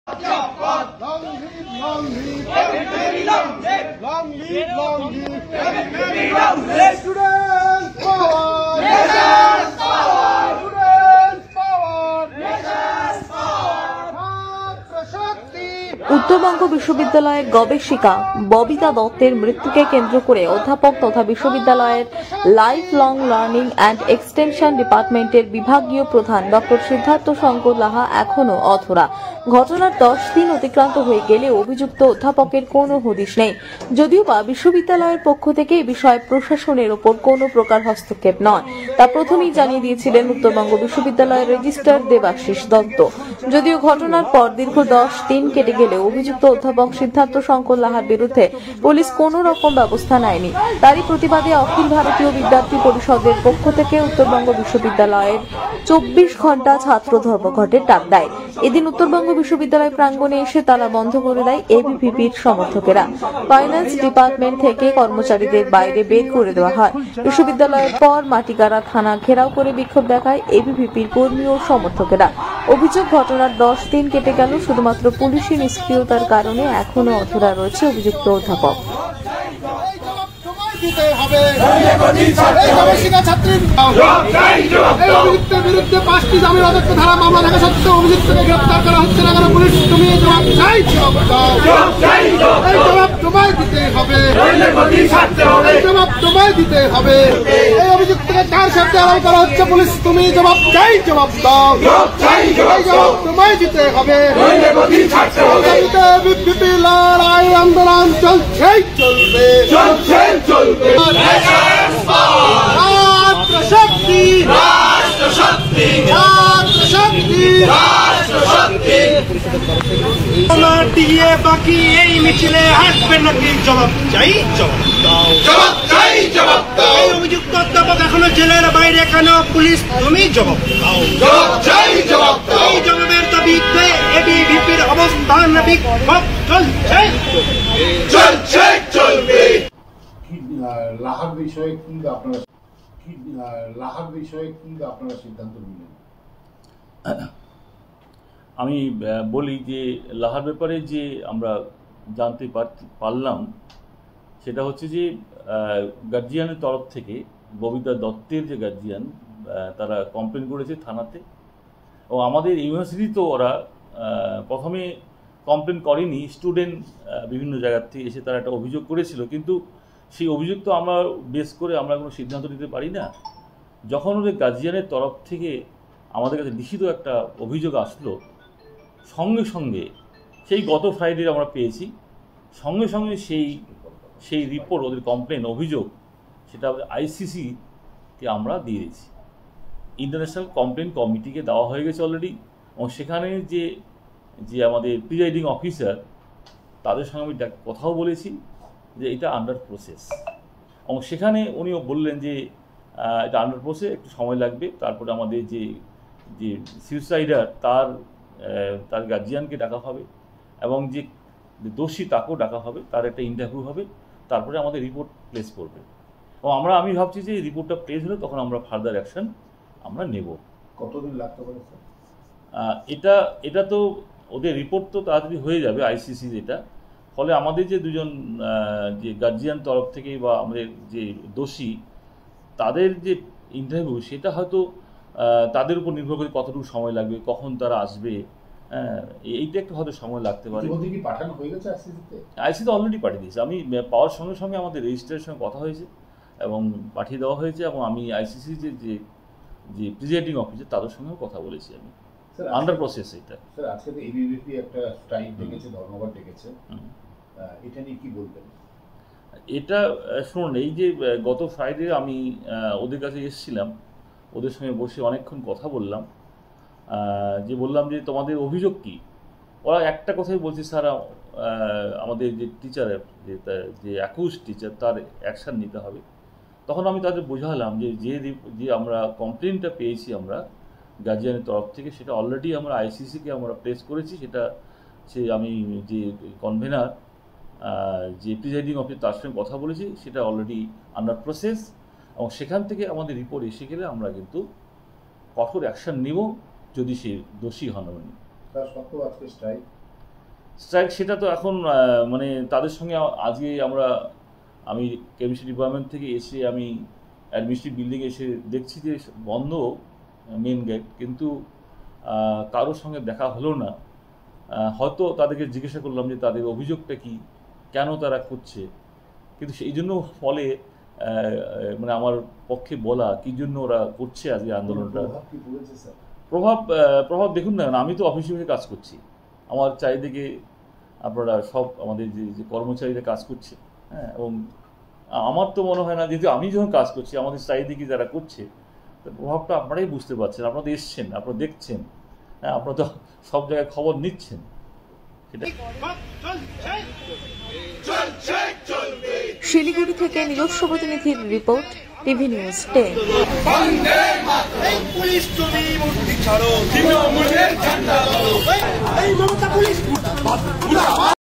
Long live, long live, long live, long live, long live, students power, nation's power, students power, nation's power, ছাত্র শক্তি। উত্তরবঙ্গ বিশ্ববিদ্যালয়ের গবেষিকা ববিতা দত্তের মৃত্যুকে কেন্দ্র করে অধ্যাপক তথা বিশ্ববিদ্যালয়ের life long learning and extension ডিপার্টমেন্টের বিভাগীয় প্রধান ডক্টর সিদ্ধার্থ শঙ্কর লাহা এখনো অধরা। ঘটনার 10 দিন অতিক্রান্ত হয়ে গেলেও অভিযুক্ত অধ্যাপকের কোনো হদিশ নেই। যদিও বা বিশ্ববিদ্যালয়ের পক্ষ থেকে এ বিষয়ে প্রশাসনের ওপর কোনো প্রকার হস্তক্ষেপ নয়, তা প্রথমেই জানিয়ে দিয়েছিলেন উত্তরবঙ্গ বিশ্ববিদ্যালয়ের রেজিস্ট্রার দেবাশিস দত্ত। যদিও ঘটনার পর দীর্ঘ 10 দিন কেটে গেলেও অভিযুক্ত অধ্যাপক সিদ্ধার্থ শঙ্কর লাহার বিরুদ্ধে পুলিশ কোনো রকম ব্যবস্থা নেয়নি। তারই প্রতিবাদে অখিল ভারতীয় বিদ্যার্থী পরিষদের পক্ষ থেকে উত্তরবঙ্গ বিশ্ববিদ্যালয়ের 24 ঘন্টা ছাত্র ধর্মঘটের ডাক দেয়। এদিন উত্তরবঙ্গ বিশ্ববিদ্যালয় প্রাঙ্গণে এসে তালা বন্ধ করে দেয় এবিভিপির সমর্থকেরা। ফাইন্যান্স ডিপার্টমেন্ট থেকে কর্মচারীদের বাইরে বের করে দেওয়া হয়। বিশ্ববিদ্যালয়ের পর মাটিগাড়া থানা ঘেরাও করে বিক্ষোভ দেখায় এবিভিপির কর্মী ও সমর্থকেরা। অভিযোগ, ঘটনার 10 দিন কেটে গেল, শুধুমাত্র পুলিশি নিষ্ক্রিয়তার কারণে এখনো অধরা রয়েছে অভিযুক্ত অধ্যাপক। বিরুদ্ধে 5টি জামিন অযোগ্য ধারা মামলা থাকা সত্ত্বেও অভিযুক্তকে গ্রেপ্তার করা হচ্ছে না কেন? পুলিশ, তুমি জবাব চাই, জবাব দাও। এই জবাব তোমায় দিতে হবে, এই জবাব তোমায় দিতে হবে। এই অভিযুক্তকে 4 শব্দে আড়াল করা হচ্ছে। পুলিশ, তুমি জবাব চাই, জবাব দাও। এই জবাব তোমায় দিতে হবে। বিপ্লবী লড়াই আন্দোলন চলছেই চলবে, চলছেই চলবে। রাষ্ট্রশক্তি, রাষ্ট্রশক্তি, রাষ্ট্রশক্তি, রাষ্ট্রশক্তি। দিয়ে বাকি এই মিছিলে আসবে নাকি? জবাব চাই, জবাব দাও। জবাব চাই, জবাব দাও। এই অভিযুক্ত অধ্যাপক এখনো জেলের বাইরে কেন? পুলিশ, তুমি জবাব দাও। জবাব চাই, জবাব দাও। এই জবাবের দাবিতে এবিভিপির অবস্থান বিক্ষোভ চলছে, চলছে, চলবে। লাহার বিষয়ে কি আপনারা সিদ্ধান্ত নিলেন? আমি বলি যে লাহার ব্যাপারে যে আমরা জানতে পারলাম সেটা হচ্ছে যে গার্জিয়ানের তরফ থেকে ববিতা দত্তের যে গার্জিয়ান তারা কমপ্লেন করেছে থানাতে। ও আমাদের ইউনিভার্সিটি তো ওরা প্রথমে কমপ্লেন করেনি, স্টুডেন্ট বিভিন্ন জায়গার থেকে এসে তারা একটা অভিযোগ করেছিল, কিন্তু সেই অভিযোগ তো আমরা বেস করে আমরা কোনো সিদ্ধান্ত নিতে পারি না। যখন ওদের গার্জিয়ানের তরফ থেকে আমাদের কাছে লিখিত একটা অভিযোগ আসলো, সঙ্গে সঙ্গে সেই গত ফ্রাইডে আমরা পেয়েছি, সঙ্গে সঙ্গে সেই রিপোর্ট, ওদের কমপ্লেন অভিযোগ, সেটা আইসিসিকে আমরা দিয়ে দিয়েছি। ইন্টারন্যাশনাল কমপ্লেন কমিটিকে দেওয়া হয়ে গেছে অলরেডি, এবং সেখানে যে আমাদের প্রিজাইডিং অফিসার তাদের সঙ্গে আমি কথাও বলেছি যে এটা আন্ডার প্রসেস, এবং সেখানে উনিও বললেন যে এটা আন্ডার প্রসেস, একটু সময় লাগবে। তারপরে আমাদের যে সুইসাইডার তার গার্জিয়ানকে ডাকা হবে, এবং যে দোষী তাকেও ডাকা হবে, তার একটা ইন্টারভিউ হবে, তারপরে আমাদের রিপোর্ট প্লেস করবে। এবং আমি ভাবছি যে রিপোর্টটা প্লেস হলে তখন আমরা ফার্দার অ্যাকশন আমরা নেব। কতদিন লাগতে পারে স্যার? এটা তো ওদের রিপোর্ট তো তাড়াতাড়ি হয়ে যাবে আইসিসি যেটা, ফলে আমাদের যে দুজন যে গার্জিয়ান তরফ থেকে বা আমাদের যে দোষী তাদের যে ইন্টারভিউ, সেটা হয়তো তাদের উপর নির্ভর করে কতটুকু সময় লাগবে, কখন তারা আসবে, এইটা একটু হয়তো সময় লাগতে পারে। পাঠানো হয়ে গেছে আইসিসিতে অলরেডি পাঠিয়ে দিয়েছে। আমি পাওয়ার সঙ্গে সঙ্গে আমাদের রেজিস্ট্রারের সঙ্গে কথা হয়েছে এবং পাঠিয়ে দেওয়া হয়েছে, এবং আমি আইসিসি যে প্রিজাইডিং অফিসার তাদের সঙ্গেও কথা বলেছি। আমি আন্ডার প্রসেস এটা। স্যার, আজকে তো এবিভিপি একটা স্ট্রাইক ডেকেছে, ধর্মঘট ডেকেছে, এটা নিয়ে কি বলবেন? এটা শুনুন, এই যে গত ফ্রাইডে আমি ওদের কাছে এসেছিলাম, ওদের সঙ্গে বসে অনেকক্ষণ কথা বললাম, বললাম যে তোমাদের অভিযোগ কি। ওরা একটা কথাই বলছে, স্যার আমাদের যে টিচারের যে অ্যাকিউজ টিচার তার অ্যাকশান নিতে হবে। তখন আমি তাদের বোঝালাম যে আমরা কমপ্লেনটা পেয়েছি আমরা গার্জিয়ানের তরফ থেকে, সেটা অলরেডি আমরা আইসিসিকে আমরা প্লেস করেছি। সেটা আমি যে কনভেনার যে প্রিজাইডিং অফিসার তার সঙ্গে কথা বলেছি, সেটা অলরেডি আন্ডার প্রসেস, এবং সেখান থেকে আমাদের রিপোর্ট এসে গেলে আমরা কিন্তু কঠোর অ্যাকশন নিব যদি সে দোষী হন। তার সত্ত্বেও আজকে স্ট্রাইক স্ট্রাইক সেটা তো এখন মানে তাদের সঙ্গে আজকে আমি কেমিস্ট্রি ডিপার্টমেন্ট থেকে এসে আমি অ্যাডমিনিস্ট্রেটিভ বিল্ডিং এসে দেখছি যে বন্ধ মেন গেট, কিন্তু কারোর সঙ্গে দেখা হলো না। হয়তো তাদেরকে জিজ্ঞাসা করলাম যে তাদের অভিযোগটা কি, কেন তারা করছে, কিন্তু সেই জন্য ফলে মানে আমার পক্ষে বলা কি জন্য ওরা করছে আজকে আন্দোলনটা। প্রভাব দেখুন না, আমি তো অফিসে কাজ করছি, আমার চারিদিকে আপনারা সব আমাদের যে কর্মচারীরা কাজ করছে, হ্যাঁ, এবং আমার তো মনে হয় না, যেহেতু আমি যখন কাজ করছি আমাদের চারিদিকে যারা করছে, প্রভাবটা আপনারাই বুঝতে পারছেন, আপনারা তো এসছেন, আপনারা দেখছেন, হ্যাঁ, আপনারা তো সব জায়গায় খবর নিচ্ছেন। সেটা শিলিগুড়ি থেকে নিজস্ব প্রতিনিধির রিপোর্ট, টিভি নিউজ 10। পুলিশ তুমি মূর্তি ছাড়ো, তৃণমূলের ঝান্ডা, এই মমতা পুলিশ